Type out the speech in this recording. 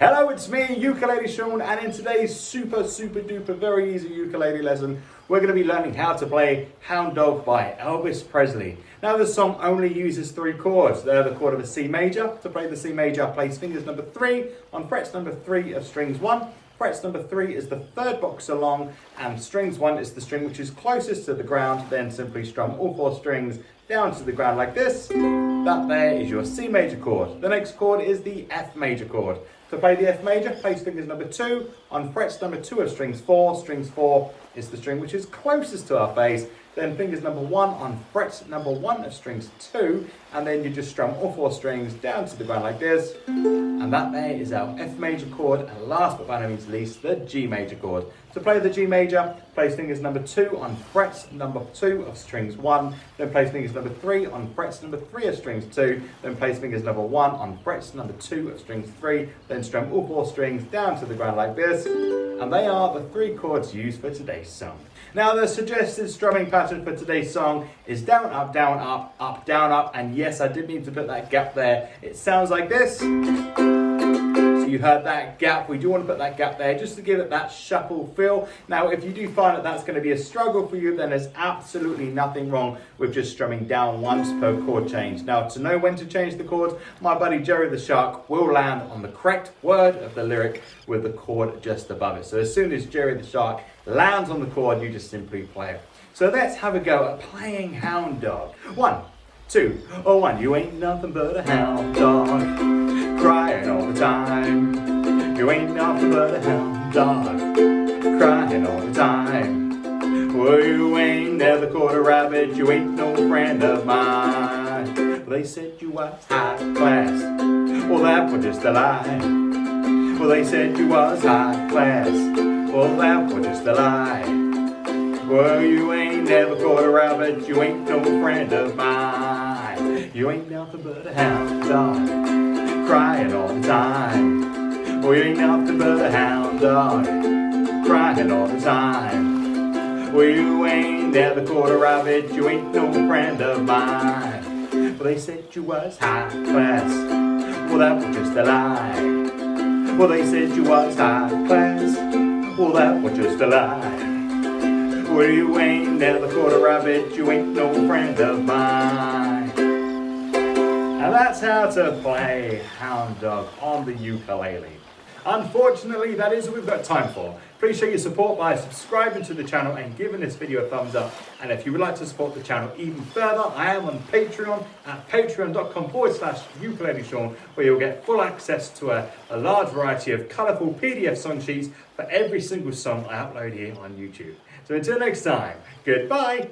Hello, it's me, Ukulele Sean, and in today's super duper very easy ukulele lesson, we're going to be learning how to play Hound Dog by Elvis Presley. Now the song only uses 3 chords. They're the chord of a C major. To play the C major, place fingers number 3 on frets number 3 of strings 1. Frets number 3 is the third box along, and strings 1 is the string which is closest to the ground. Then simply strum all 4 strings down to the ground like this. That there is your C major chord. The next chord is the F major chord. To play the F major, place fingers number 2 on frets number 2 of strings 4. Strings 4 is the string which is closest to our face. Then fingers number 1 on frets number 1 of strings 2, and then you just strum all 4 strings down to the ground like this. And that there is our F major chord, and last but by no means least, the G major chord. To play the G major, place fingers number 2 on frets number 2 of strings 1, then place fingers number 3 on frets number 3 of strings 2, then place fingers number 1 on frets number 2 of strings 3, then strum all 4 strings down to the ground like this. And they are the 3 chords used for today's song. Now the suggested strumming pattern for today's song is down, up, down, up, up, down, up, and yes, I did need to put that gap there. It sounds like this. So you heard that gap. We do want to put that gap there just to give it that shuffle feel. Now if you do find that that's going to be a struggle for you, then there's absolutely nothing wrong with just strumming down once per chord change. Now to know when to change the chords, my buddy Jerry the Shark will land on the correct word of the lyric with the chord just above it. So as soon as Jerry the Shark lands on the chord, you just simply play it. So let's have a go at playing Hound Dog. 1, 2, oh 1. You ain't nothing but a hound dog, crying all the time. You ain't nothing but a hound dog, crying all the time. Well, you ain't never caught a rabbit, you ain't no friend of mine. Well, they said you was high class, well that was just a lie. Well, they said you was high class, well that was just a lie. Well, you ain't never caught a rabbit, you ain't no friend of mine. You ain't nothing but a hound dog, crying all the time. Well, you ain't nothing but a hound dog, crying all the time. Well, you ain't never caught a rabbit, you ain't no friend of mine. Well, they said you was high class, well that was just a lie. Well, they said you was high class, well that was just a lie. Well, you ain't never caught a rabbit, you ain't no friend of mine. And that's how to play Hound Dog on the ukulele. Unfortunately, that is what we've got time for. Appreciate your support by subscribing to the channel and giving this video a thumbs up. And if you would like to support the channel even further, I am on Patreon at patreon.com/ukuleleshawn, where you'll get full access to a large variety of colourful PDF song sheets for every single song I upload here on YouTube. So until next time, goodbye.